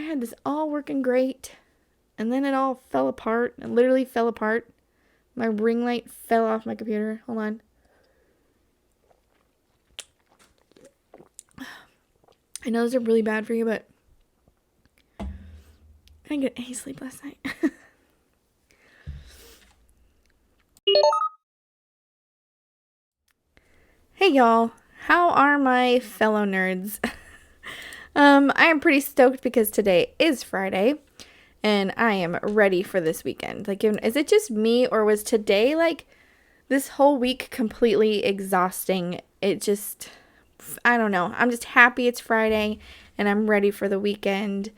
had this all working great, and then it all fell apart. It literally fell apart. My ring light fell off my computer. Hold on. I know those are really bad for you, but I didn't get any sleep last night. Hey y'all, how are my fellow nerds? I am pretty stoked because today is Friday, and I am ready for this weekend. Like, is it just me, or was today, like, this whole week completely exhausting? I don't know. I'm just happy it's Friday, and I'm ready for the weekend.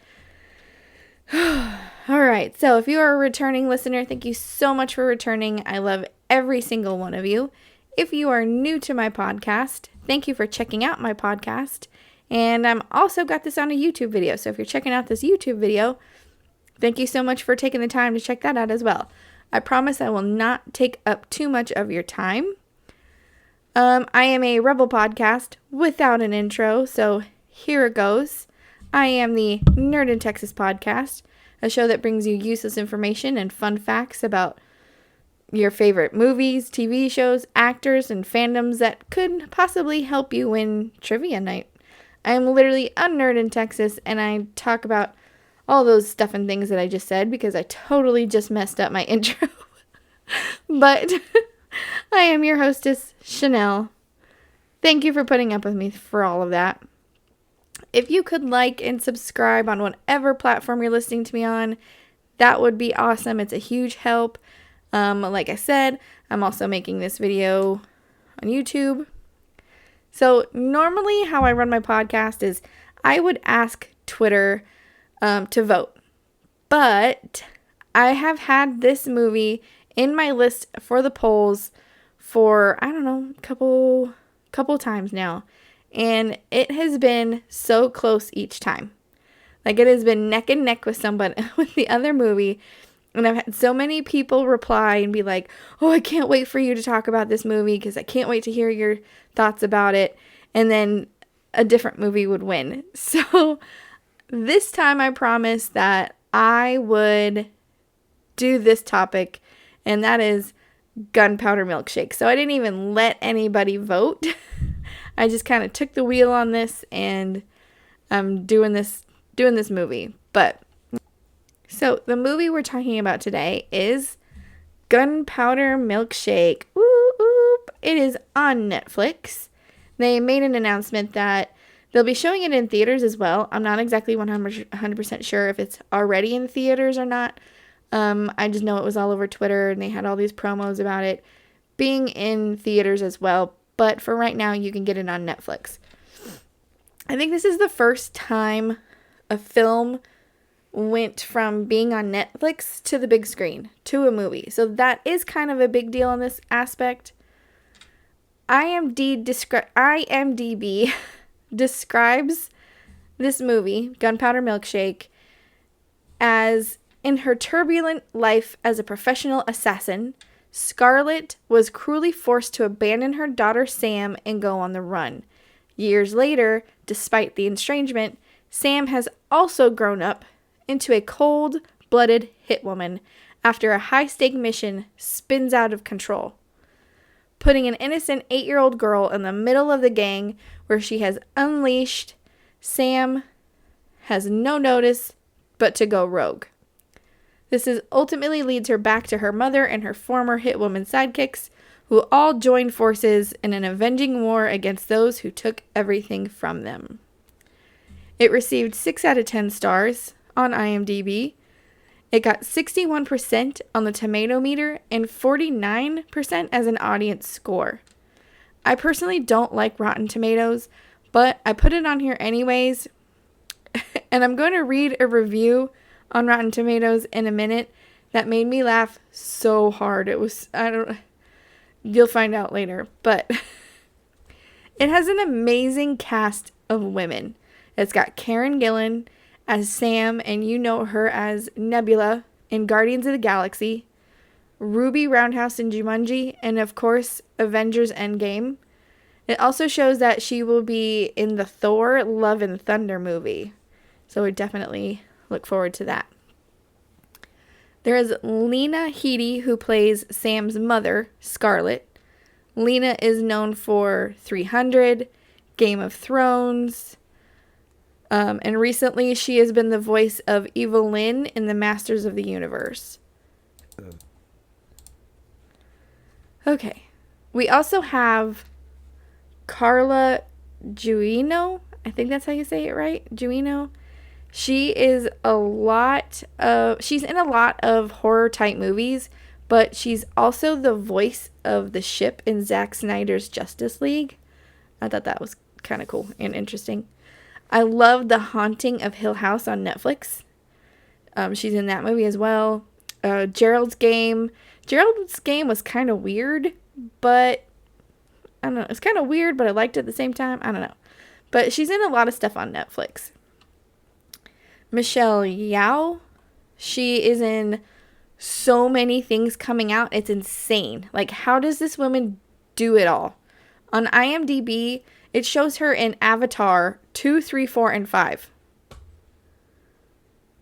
Alright, so if you are a returning listener, thank you so much for returning. I love every single one of you. If you are new to my podcast, thank you for checking out my podcast. And I'm also got this on a YouTube video. So if you're checking out this YouTube video, thank you so much for taking the time to check that out as well. I promise I will not take up too much of your time. I am a Rebel podcast without an intro, so here it goes. I am the Nerd in Texas podcast, a show that brings you useless information and fun facts about your favorite movies, TV shows, actors, and fandoms that could possibly help you win trivia night. I am literally a nerd in Texas, and I talk about all those stuff and things that I just said because I totally just messed up my intro. But I am your hostess, Chanel. Thank you for putting up with me for all of that. If you could like and subscribe on whatever platform you're listening to me on, that would be awesome. It's a huge help. Like I said, I'm also making this video on YouTube. So normally how I run my podcast is I would ask Twitter to vote. But I have had this movie in my list for the polls for, I don't know, a couple times now. And it has been so close each time. Like, it has been neck and neck with somebody, with the other movie. And I've had so many people reply and be like, oh, I can't wait for you to talk about this movie because I can't wait to hear your thoughts about it. And then a different movie would win. So this time I promised that I would do this topic, and that is Gunpowder Milkshake. So I didn't even let anybody vote. I just kind of took the wheel on this, and I'm doing this movie. But so the movie we're talking about today is Gunpowder Milkshake. Woo oop. It is on Netflix. They made an announcement that they'll be showing it in theaters as well. I'm not exactly 100% sure if it's already in theaters or not. I just know it was all over Twitter, and they had all these promos about it being in theaters as well. But for right now, you can get it on Netflix. I think this is the first time a film went from being on Netflix to the big screen, to a movie. So that is kind of a big deal in this aspect. IMDb describes this movie, Gunpowder Milkshake, as in her turbulent life as a professional assassin, Scarlett was cruelly forced to abandon her daughter Sam and go on the run. Years later, despite the estrangement, Sam has also grown up into a cold-blooded hitwoman after a high-stake mission spins out of control, putting an innocent 8-year-old girl in the middle of the gang where she has unleashed. Sam has no notice but to go rogue. This ultimately leads her back to her mother and her former hitwoman sidekicks, who all join forces in an avenging war against those who took everything from them. It received 6 out of 10 stars on IMDb. It got 61% on the tomato meter and 49% as an audience score. I personally don't like Rotten Tomatoes, but I put it on here anyways. And I'm going to read a review on Rotten Tomatoes in a minute that made me laugh so hard. You'll find out later, but it has an amazing cast of women. It's got Karen Gillan as Sam, and you know her as Nebula in Guardians of the Galaxy, Ruby Roundhouse in Jumanji, and of course, Avengers Endgame. It also shows that she will be in the Thor Love and Thunder movie. So I definitely look forward to that. There is Lena Headey, who plays Sam's mother, Scarlett. Lena is known for 300, Game of Thrones, and recently she has been the voice of Evelyn in the Masters of the Universe. Okay. We also have Carla Giulino. I think that's how you say it, right? Giulino. She's in a lot of horror type movies, but she's also the voice of the ship in Zack Snyder's Justice League. I thought that was kind of cool and interesting. I love The Haunting of Hill House on Netflix. She's in that movie as well. Gerald's Game. Gerald's Game was kind of weird, but I don't know. It's kind of weird, but I liked it at the same time. I don't know. But she's in a lot of stuff on Netflix. Michelle Yeoh. She is in so many things coming out. It's insane. Like, how does this woman do it all? On IMDb, it shows her in Avatar 2, 3, 4, and 5.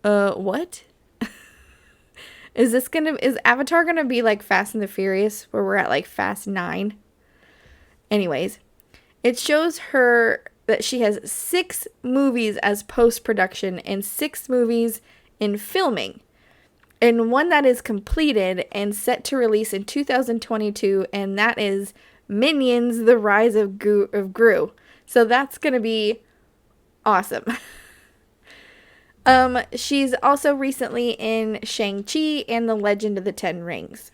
What? Is Avatar gonna be like Fast and the Furious, where we're at like Fast 9? Anyways, it shows her that she has 6 movies as post-production and 6 movies in filming. And one that is completed and set to release in 2022, and that is Minions: The Rise of Gru. So that's going to be awesome. She's also recently in Shang-Chi and The Legend of the Ten Rings.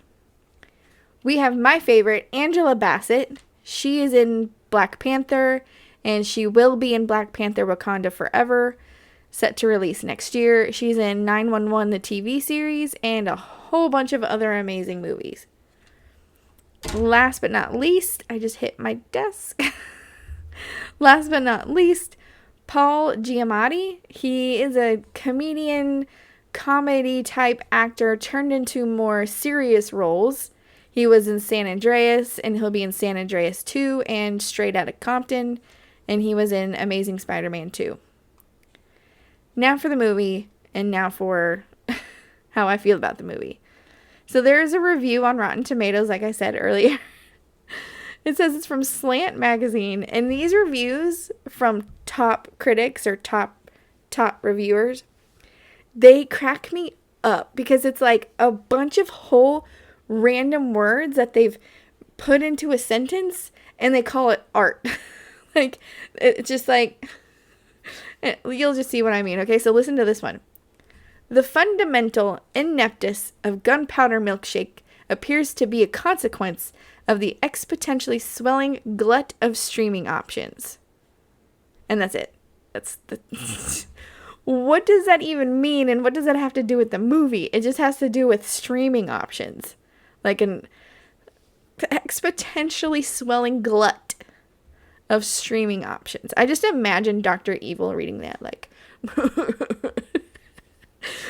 We have my favorite, Angela Bassett. She is in Black Panther, and she will be in Black Panther Wakanda Forever, set to release next year. She's in 911, the TV series, and a whole bunch of other amazing movies. Last but not least, I just hit my desk. Last but not least, Paul Giamatti. He is a comedian, comedy type actor turned into more serious roles. He was in San Andreas, and he'll be in San Andreas 2 and Straight Outta Compton, and he was in Amazing Spider-Man 2. Now for the movie, and now for how I feel about the movie. So there is a review on Rotten Tomatoes, like I said earlier. It says it's from Slant Magazine, and these reviews from top critics or top reviewers, they crack me up because it's like a bunch of whole random words that they've put into a sentence and they call it art. Like, it's just like, you'll just see what I mean. Okay, so listen to this one. The fundamental ineptness of Gunpowder Milkshake appears to be a consequence of the exponentially swelling glut of streaming options. And that's it. That's the... What does that even mean, and what does that have to do with the movie? It just has to do with streaming options. Like an exponentially swelling glut of streaming options. I just imagine Dr. Evil reading that, like...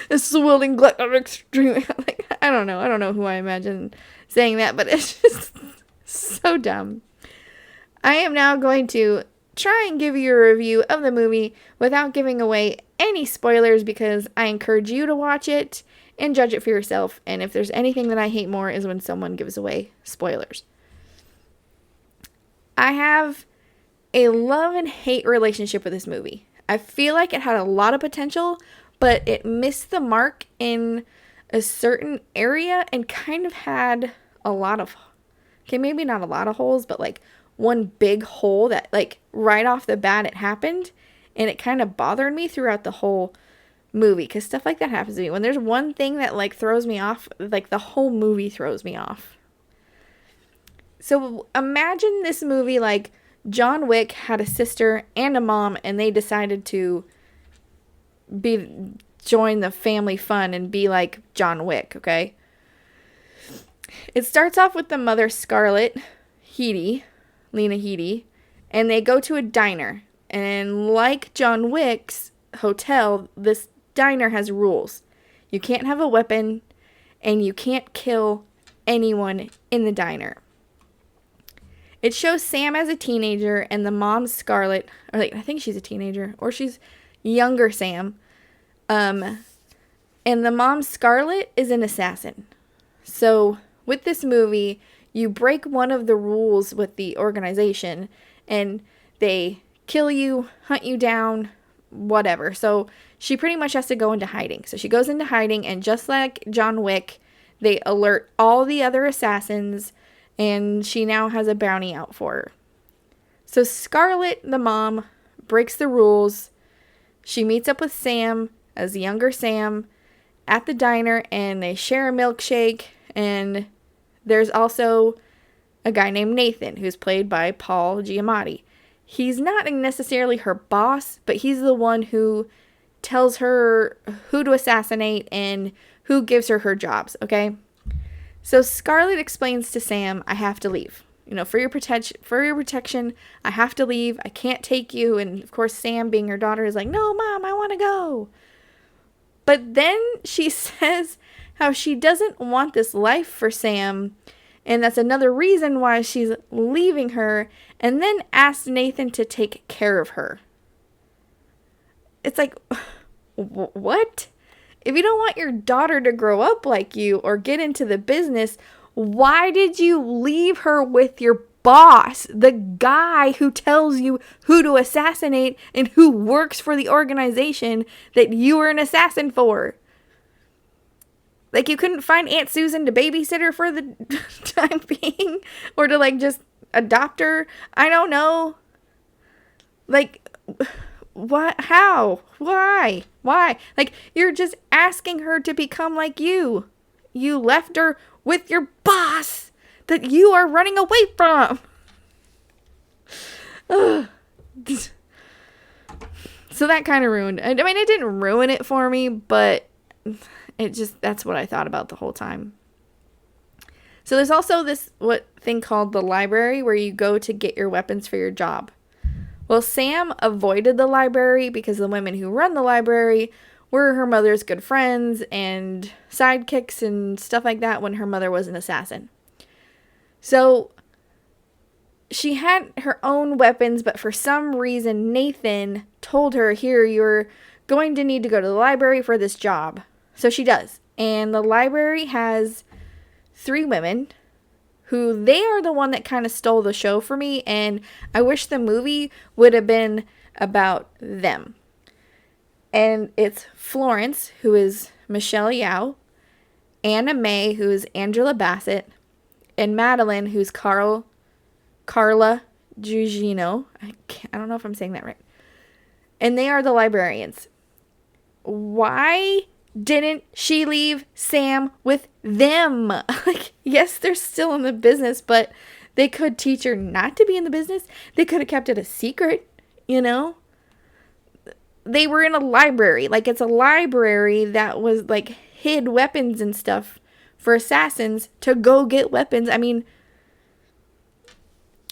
a swelling glut of extreme... Like, I don't know who I imagine saying that, but it's just so dumb. I am now going to try and give you a review of the movie without giving away any spoilers, because I encourage you to watch it and judge it for yourself. And if there's anything that I hate more is when someone gives away spoilers. I have a love and hate relationship with this movie. I feel like it had a lot of potential, but it missed the mark in a certain area and kind of had a lot of, okay, maybe not a lot of holes, but like one big hole that like right off the bat it happened, and it kind of bothered me throughout the whole movie, because stuff like that happens to me. When there's one thing that like throws me off, like the whole movie throws me off. So imagine this movie like John Wick had a sister and a mom, and they decided to join the family fun and be like John Wick, okay? It starts off with the mother, Scarlett Headey, Lena Headey, and they go to a diner. And like John Wick's hotel, this diner has rules. You can't have a weapon, and you can't kill anyone in the diner. It shows Sam as a teenager, and the mom, Scarlett, or like, I think she's a teenager, or she's younger Sam, And the mom, Scarlett, is an assassin. So with this movie, you break one of the rules with the organization and they kill you, hunt you down, whatever. So she pretty much has to go into hiding. So she goes into hiding, and just like John Wick, they alert all the other assassins, and she now has a bounty out for her. So Scarlett, the mom, breaks the rules. She meets up with Sam, as the younger Sam, at the diner, and they share a milkshake. And there's also a guy named Nathan, who's played by Paul Giamatti. He's not necessarily her boss, but he's the one who tells her who to assassinate and who gives her jobs, okay? So Scarlett explains to Sam, I have to leave. For your protection, I have to leave. I can't take you. And of course, Sam, being her daughter, is like, no, Mom, I want to go. But then she says how she doesn't want this life for Sam, and that's another reason why she's leaving her, and then asks Nathan to take care of her. It's like, what? If you don't want your daughter to grow up like you or get into the business, why did you leave her with your boss, the guy who tells you who to assassinate and who works for the organization that you were an assassin for? Like, you couldn't find Aunt Susan to babysit her for the time being? Or to, just adopt her? I don't know. What? How? Why? You're just asking her to become like you. You left her with your boss that you are running away from. So that kind of ruined. I mean, it didn't ruin it for me, but that's what I thought about the whole time. So there's also this thing called the library, where you go to get your weapons for your job. Well, Sam avoided the library because the women who run the library were her mother's good friends and sidekicks and stuff like that when her mother was an assassin. So she had her own weapons, but for some reason Nathan told her, here, you're going to need to go to the library for this job. So she does. And the library has 3 women who they are the one that kind of stole the show for me, and I wish the movie would have been about them. And it's Florence, who is Michelle Yeoh, Anna May, who is Angela Bassett, and Madeline, who's Carla Giulino. I don't know if I'm saying that right. And they are the librarians. Why didn't she leave Sam with them? Yes, they're still in the business, but they could teach her not to be in the business. They could have kept it a secret, They were in a library. It's a library that was, hid weapons and stuff for assassins to go get weapons. I mean,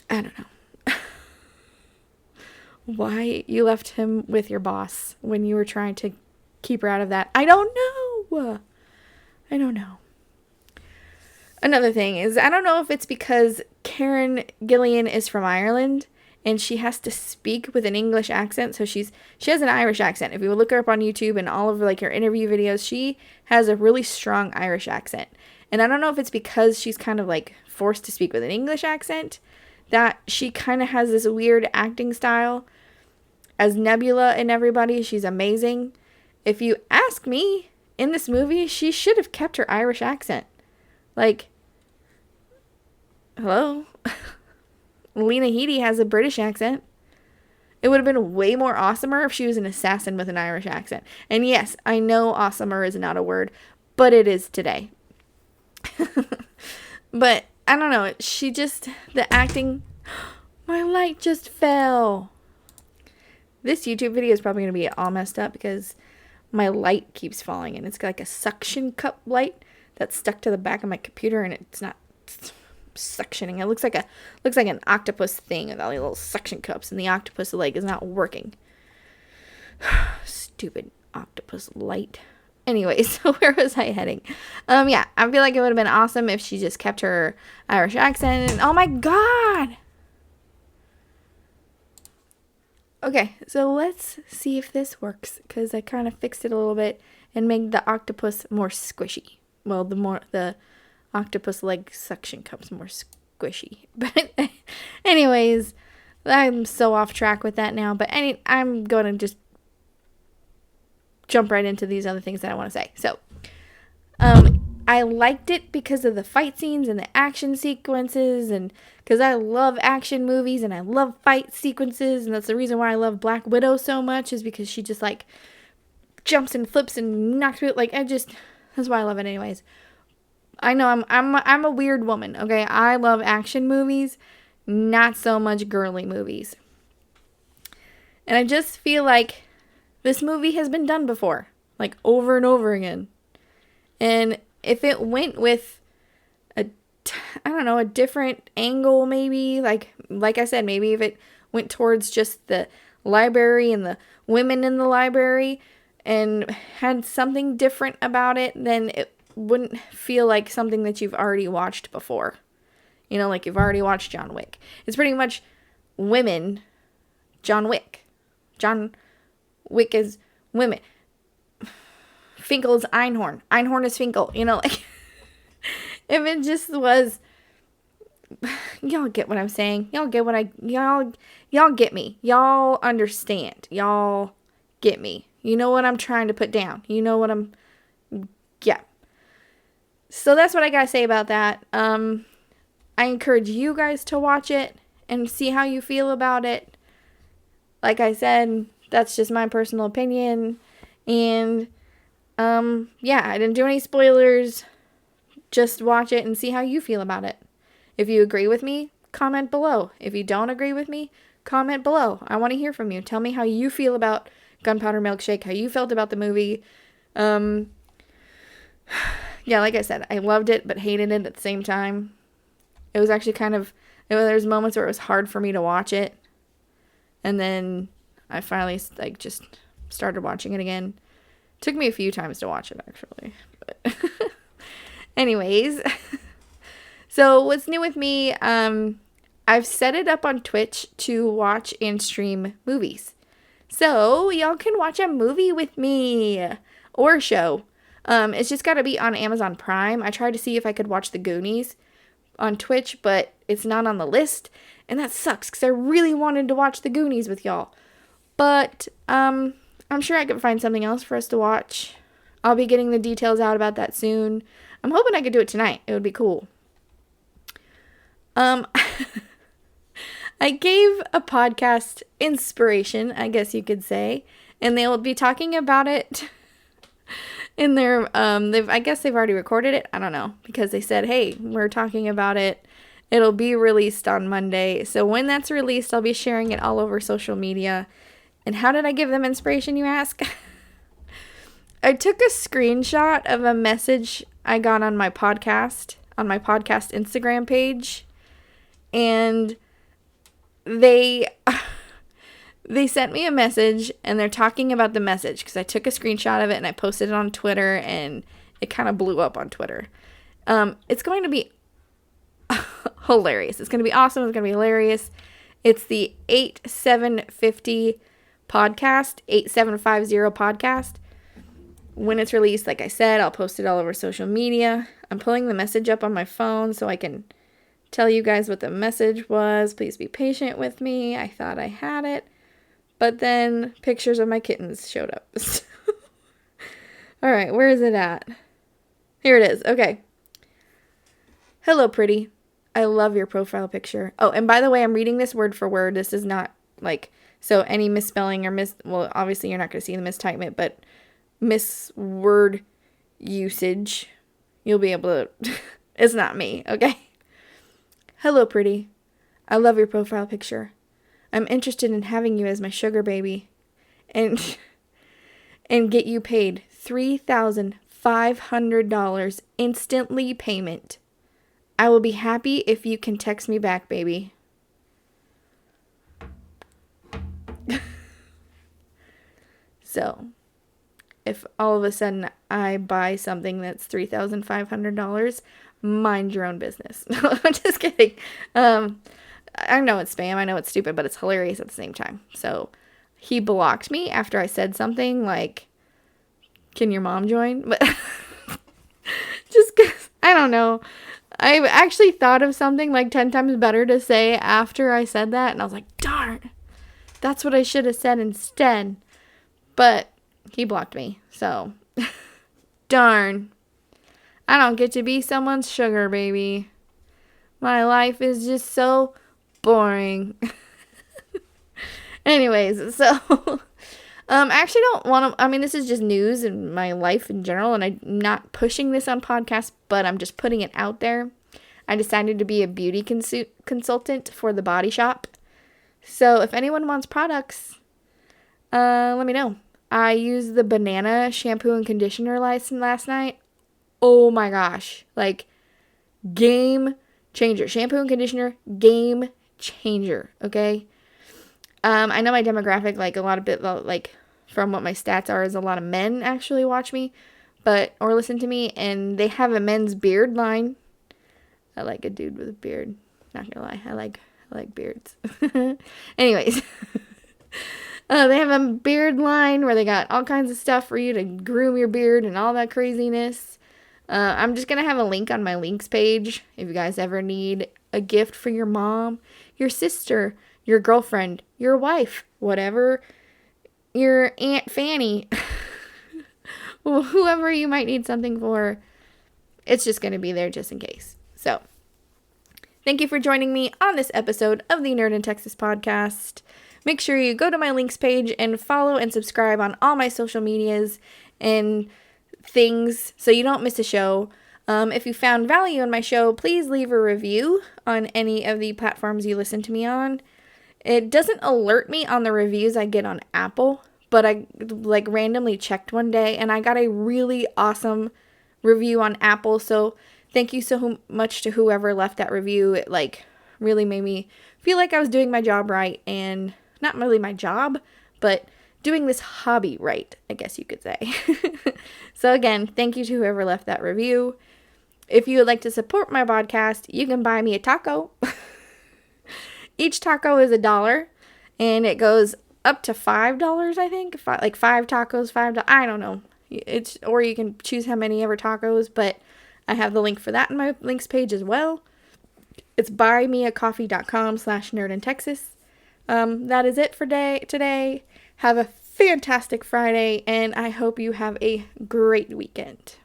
I don't know. Why you left him with your boss when you were trying to keep her out of that? I don't know. Another thing is, I don't know if it's because Karen Gillan is from Ireland and she has to speak with an English accent. So she has an Irish accent. If you look her up on YouTube and all of her interview videos, she has a really strong Irish accent. And I don't know if it's because she's kind of forced to speak with an English accent that she kind of has this weird acting style. As Nebula in Everybody, she's amazing. If you ask me, in this movie, she should have kept her Irish accent. Hello? Lena Headey has a British accent. It would have been way more awesomer if she was an assassin with an Irish accent. And yes, I know awesomer is not a word, but it is today. But I don't know. The acting. My light just fell. This YouTube video is probably going to be all messed up because my light keeps falling, and it's like a suction cup light that's stuck to the back of my computer, and it's not suctioning. It looks like an octopus thing with all these little suction cups, and the octopus leg is not working. Stupid octopus light. Anyway, so where was I heading? Yeah, I feel like it would have been awesome if she just kept her Irish accent. And, oh my god! Okay, so let's see if this works, because I kind of fixed it a little bit and made the octopus more squishy. Well, the octopus leg suction cups more squishy. But anyways, I'm so off track with that now. But I'm going to just jump right into these other things that I want to say. So, I liked it because of the fight scenes and the action sequences, and because I love action movies and I love fight sequences, and that's the reason why I love Black Widow so much, is because she just like jumps and flips and knocks me, like that's why I love it anyways. I know I'm a weird woman, okay? I love action movies, not so much girly movies. And I just feel like this movie has been done before, like over and over again. And if it went with a different angle, maybe, like I said, maybe if it went towards just the library and the women in the library and had something different about it, then it wouldn't feel like something that you've already watched before. You know, like you've already watched John Wick. It's pretty much women, John Wick. John Wick is women. Finkel is Einhorn. Einhorn is Finkel. You know, like, if it just was, y'all get what I'm saying. Y'all get me. Y'all understand. Y'all get me. You know what I'm trying to put down. You know what yeah. So that's what I gotta say about that. I encourage you guys to watch it and see how you feel about it. Like I said, that's just my personal opinion. And yeah, I didn't do any spoilers. Just watch it and see how you feel about it. If you agree with me, comment below. If you don't agree with me, comment below. I want to hear from you. Tell me how you feel about Gunpowder Milkshake, how you felt about the movie. Yeah, like I said, I loved it but hated it at the same time. It was actually there's moments where it was hard for me to watch it. And then I finally just started watching it again. Took me a few times to watch it, actually. But anyways, so what's new with me? I've set it up on Twitch to watch and stream movies. So y'all can watch a movie with me or a show. It's just got to be on Amazon Prime. I tried to see if I could watch The Goonies on Twitch, but it's not on the list. And that sucks because I really wanted to watch The Goonies with y'all. But I'm sure I could find something else for us to watch. I'll be getting the details out about that soon. I'm hoping I could do it tonight. It would be cool. I gave a podcast inspiration, I guess you could say, and they'll be talking about it in their I guess they've already recorded it. I don't know, because they said, "Hey, we're talking about it. It'll be released on Monday." So when that's released, I'll be sharing it all over social media. And how did I give them inspiration, you ask? I took a screenshot of a message I got on my podcast Instagram page. And they sent me a message, and they're talking about the message because I took a screenshot of it and I posted it on Twitter, and it kind of blew up on Twitter. It's going to be hilarious. It's going to be awesome. It's going to be hilarious. It's the 8750 podcast, 8750 podcast. When it's released, like I said, I'll post it all over social media. I'm pulling the message up on my phone so I can tell you guys what the message was. Please be patient with me. I thought I had it, but then pictures of my kittens showed up. All right, where is it at? Here it is. Okay. Hello, pretty. I love your profile picture. Oh, and by the way, I'm reading this word for word. This is not so any misspelling or well, obviously you're not going to see the mistypement, but misword usage, you'll be able to, it's not me, okay? Hello, pretty. I love your profile picture. I'm interested in having you as my sugar baby and get you paid $3,500 instantly payment. I will be happy if you can text me back, baby. So, if all of a sudden I buy something that's $3,500, mind your own business. No, I'm just kidding. I know it's spam. I know it's stupid, but it's hilarious at the same time. So, he blocked me after I said something like, can your mom join? But just 'cause, I don't know. I've actually thought of something like 10 times better to say after I said that. And I was like, darn, that's what I should have said instead. But he blocked me. So, darn. I don't get to be someone's sugar baby. My life is just so boring. Anyways, so I actually don't want to, I mean, this is just news in my life in general, and I'm not pushing this on podcasts, but I'm just putting it out there. I decided to be a beauty consultant for The Body Shop. So if anyone wants products, let me know. I used the banana shampoo and conditioner license last night. Oh my gosh. Like, game changer. Shampoo and conditioner, game changer. Okay? I know my demographic, like, a lot of like, from what my stats are, is a lot of men actually watch me, or listen to me, and they have a men's beard line. I like a dude with a beard. Not gonna lie. I like beards. Anyways. They have a beard line where they got all kinds of stuff for you to groom your beard and all that craziness. I'm just going to have a link on my links page if you guys ever need a gift for your mom, your sister, your girlfriend, your wife, whatever, your Aunt Fanny, whoever you might need something for. It's just going to be there just in case. So, thank you for joining me on this episode of the Nerd in Texas podcast. Make sure you go to my links page and follow and subscribe on all my social medias and things so you don't miss a show. If you found value in my show, please leave a review on any of the platforms you listen to me on. It doesn't alert me on the reviews I get on Apple, but I randomly checked one day and I got a really awesome review on Apple. So thank you so much to whoever left that review. It really made me feel like I was doing my job right, and not really my job, but doing this hobby right, I guess you could say. So again, thank you to whoever left that review. If you would like to support my podcast, you can buy me a taco. Each taco is $1, and it goes up to $5, I think. Like 5 tacos, $5. I don't know. Or you can choose how many ever tacos, but I have the link for that in my links page as well. It's buymeacoffee.com/nerdintexas. That is it for today. Have a fantastic Friday, and I hope you have a great weekend.